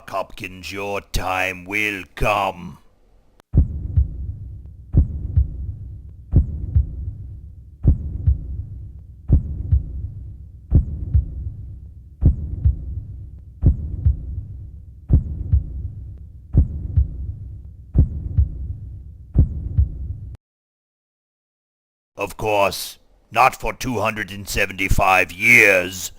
luck, Hopkins. Your time will come. Of course, not for 275 years.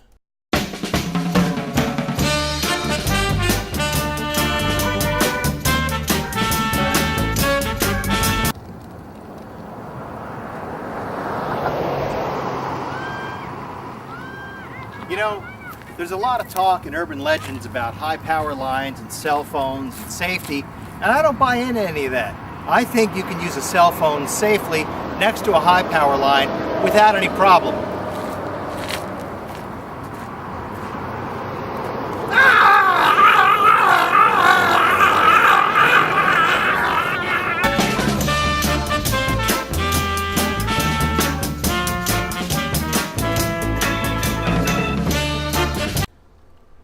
You know, there's a lot of talk in urban legends about high power lines and cell phones and safety, and I don't buy into any of that. I think you can use a cell phone safely next to a high power line without any problem.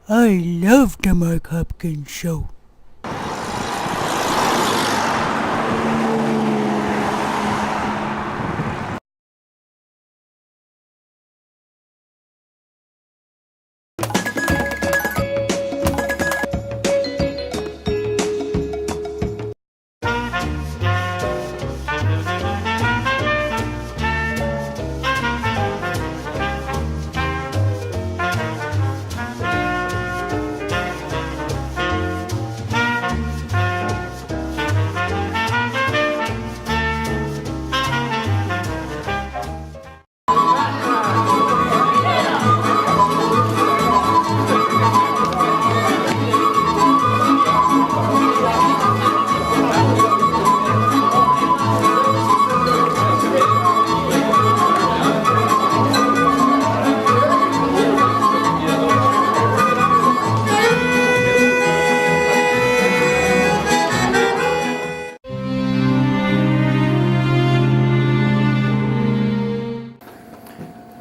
I love the Mark Hopkins show.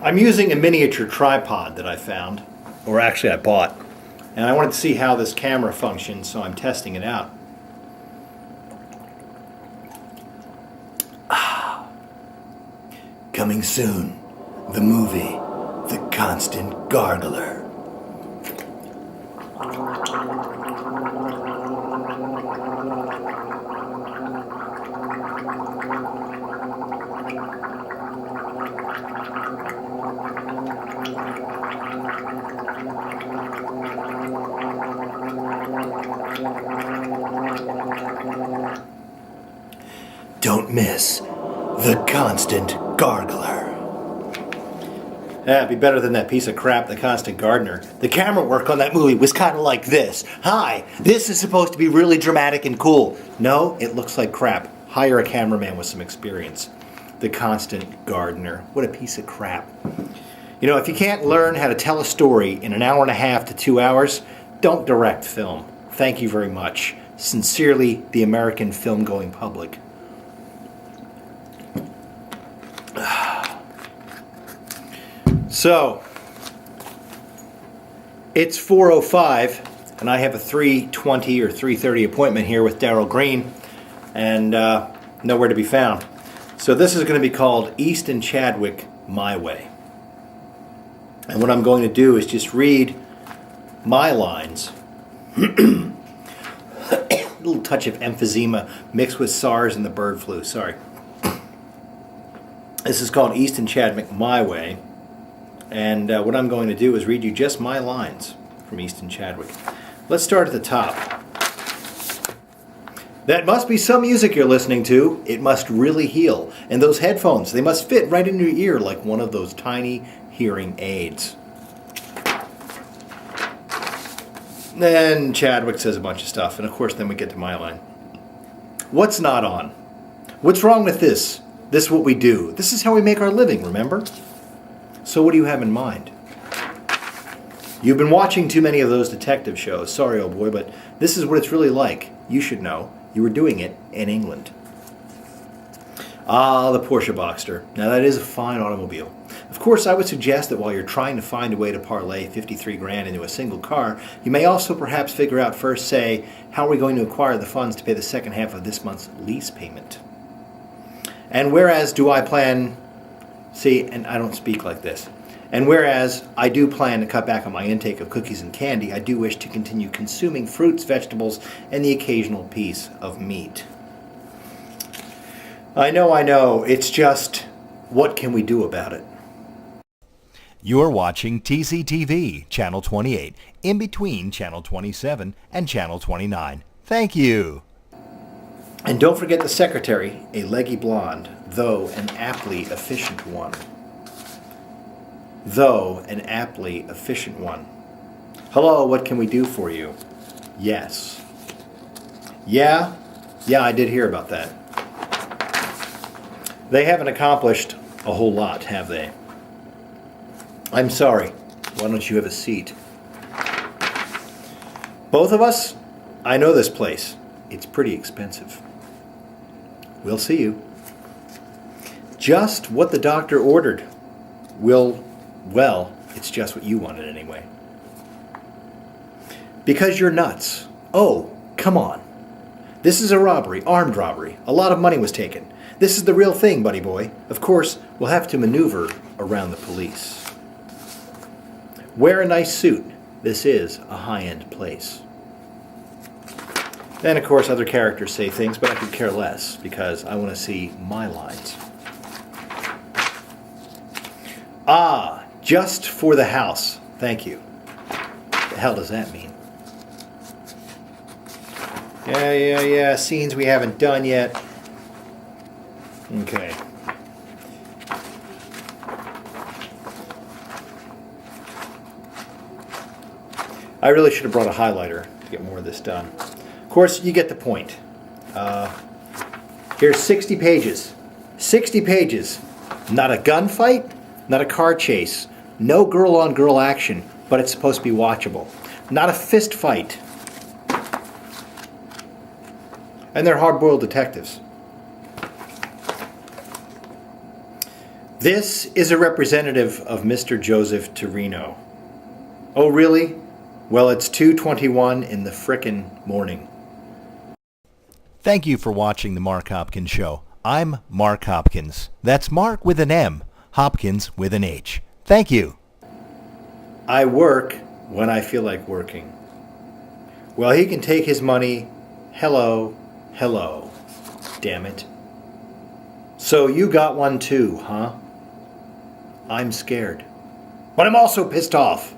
I'm using a miniature tripod that I found, or actually I bought, and I wanted to see how this camera functions, so I'm testing it out. Coming soon, the movie, The Constant Gargler. Don't miss The Constant Gargler. Yeah, it'd be better than that piece of crap, The Constant Gardener. The camera work on that movie was kind of like this. Hi, this is supposed to be really dramatic and cool. No, it looks like crap. Hire a cameraman with some experience. The Constant Gardener. What a piece of crap. You know, if you can't learn how to tell a story in an hour and a half to 2 hours, don't direct film. Thank you very much. Sincerely, the American film-going public. So, it's 4:05, and I have a 3:20 or 3:30 appointment here with Daryl Green, and nowhere to be found. So this is going to be called East and Chadwick My Way. And what I'm going to do is just read my lines. A little touch of emphysema mixed with SARS and the bird flu, sorry. This is called East and Chadwick My Way. And what I'm going to do is read you just my lines from East and Chadwick. Let's start at the top. That must be some music you're listening to. It must really heal. And those headphones, they must fit right into your ear like one of those tiny hearing aids. Then Chadwick says a bunch of stuff. And of course, then we get to my line. What's not on? What's wrong with this? This is what we do. This is how we make our living, remember? So what do you have in mind? You've been watching too many of those detective shows. Sorry, old boy, but this is what it's really like. You should know. You were doing it in England. Ah, the Porsche Boxster. Now that is a fine automobile. Of course, I would suggest that while you're trying to find a way to parlay 53 grand into a single car, you may also perhaps figure out first, say, how are we going to acquire the funds to pay the second half of this month's lease payment? And whereas do I plan, see, and I don't speak like this, and whereas I do plan to cut back on my intake of cookies and candy, I do wish to continue consuming fruits, vegetables, and the occasional piece of meat. I know, it's just, what can we do about it? You're watching TCTV, Channel 28, in between Channel 27 and Channel 29. Thank you. And don't forget the secretary, a leggy blonde, though an aptly efficient one. Hello, what can we do for you? Yes. Yeah, I did hear about that. They haven't accomplished a whole lot, have they? I'm sorry. Why don't you have a seat? Both of us? I know this place. It's pretty expensive. We'll see you. Just what the doctor ordered. Well, it's just what you wanted anyway. Because you're nuts. Oh, come on. This is a robbery, armed robbery. A lot of money was taken. This is the real thing, buddy boy. Of course, we'll have to maneuver around the police. Wear a nice suit. This is a high-end place. Then, of course, other characters say things, but I could care less because I want to see my lines. Ah, just for the house. Thank you. What the hell does that mean? Yeah. Scenes we haven't done yet. Okay. I really should have brought a highlighter to get more of this done. Of course, you get the point. Here's 60 pages. 60 pages. Not a gunfight, not a car chase, no girl-on-girl action, but it's supposed to be watchable. Not a fist fight. And they're hard-boiled detectives. This is a representative of Mr. Joseph Torino. Oh, really? Well, it's 2:21 in the frickin' morning. Thank you for watching The Mark Hopkins Show. I'm Mark Hopkins. That's Mark with an M, Hopkins with an H. Thank you. I work when I feel like working. Well, he can take his money. Hello. Damn it. So you got one too, huh? I'm scared. But I'm also pissed off.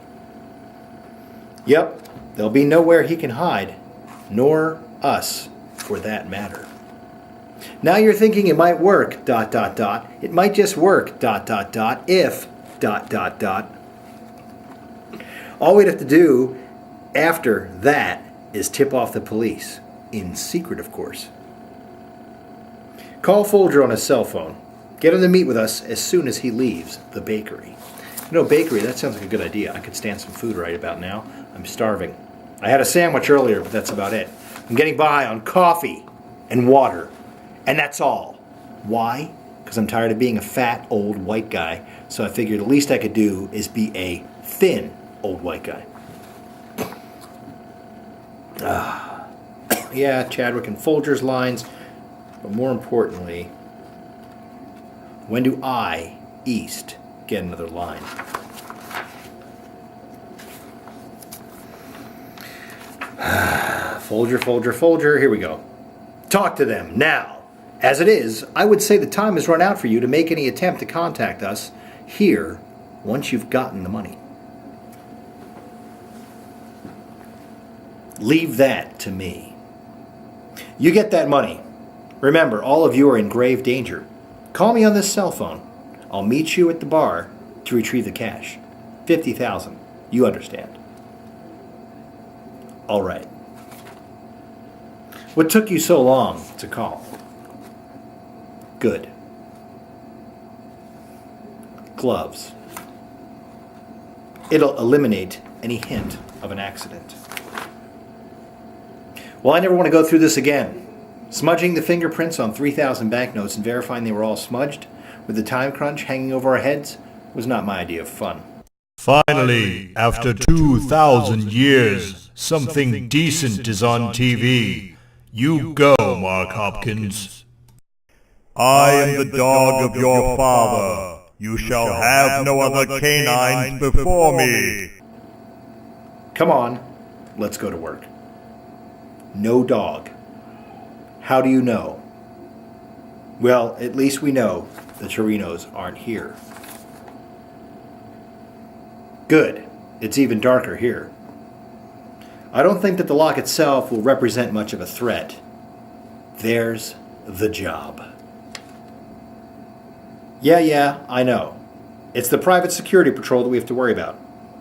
Yep, there'll be nowhere he can hide, nor us, for that matter. Now you're thinking it might work, ... It might just work, ... if ... All we'd have to do after that is tip off the police. In secret, of course. Call Folger on his cell phone. Get him to meet with us as soon as he leaves the bakery. You know, bakery, that sounds like a good idea. I could stand some food right about now. I'm starving. I had a sandwich earlier, but that's about it. I'm getting by on coffee and water. And that's all. Why? Because I'm tired of being a fat, old white guy. So I figured the least I could do is be a thin, old white guy. Yeah, Chadwick and Folger's lines. But more importantly, when do I, East, get another line? Folger, here we go. Talk to them, now. As it is, I would say the time has run out for you to make any attempt to contact us here once you've gotten the money. Leave that to me. You get that money. Remember, all of you are in grave danger. Call me on this cell phone. I'll meet you at the bar to retrieve the cash. 50,000. You understand. All right. What took you so long to call? Good. Gloves. It'll eliminate any hint of an accident. Well, I never want to go through this again. Smudging the fingerprints on 3,000 banknotes and verifying they were all smudged, with the time crunch hanging over our heads, was not my idea of fun. Finally, after 2,000 years, something decent is on TV. You go, Mark Hopkins. I am the dog of your father. You shall have no other canines before me. Come on, let's go to work. No dog. How do you know? Well, at least we know the Torinos aren't here. Good. It's even darker here. I don't think that the lock itself will represent much of a threat. There's the job. Yeah, I know. It's the private security patrol that we have to worry about.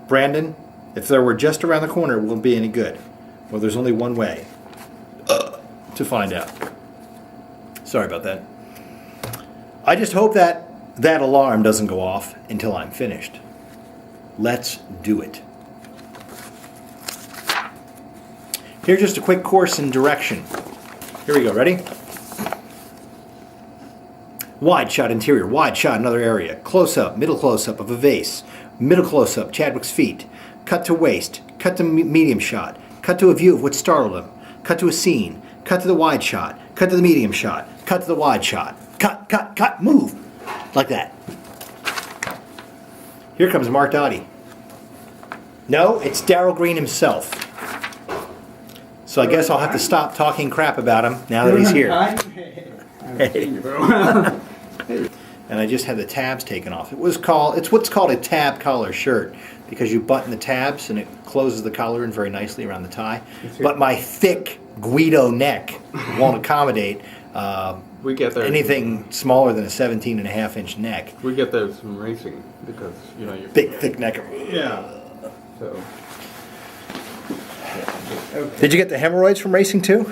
Brandon, if they were just around the corner, it won't be any good. Well, there's only one way to find out. Sorry about that. I just hope that alarm doesn't go off until I'm finished. Let's do it. Here's just a quick course in direction. Here we go, ready? Wide shot interior, wide shot another area. Close up, middle close up of a vase. Middle close up, Chadwick's feet. Cut to waist, cut to medium shot. Cut to a view of what startled him. Cut to a scene. Cut to the wide shot. Cut to the medium shot. Cut to the wide shot. Cut, move. Like that. Here comes Mark Dottie. No, it's Darryl Green himself. So I guess I'll have to stop talking crap about him now that he's here. And I just had the tabs taken off. It's what's called a tab collar shirt because you button the tabs and it closes the collar in very nicely around the tie. But my thick Guido neck won't accommodate we get those anything smaller than a 17.5-inch neck. We get those from racing because you're Big, thick neck. Yeah. So. Did you get the hemorrhoids from racing too?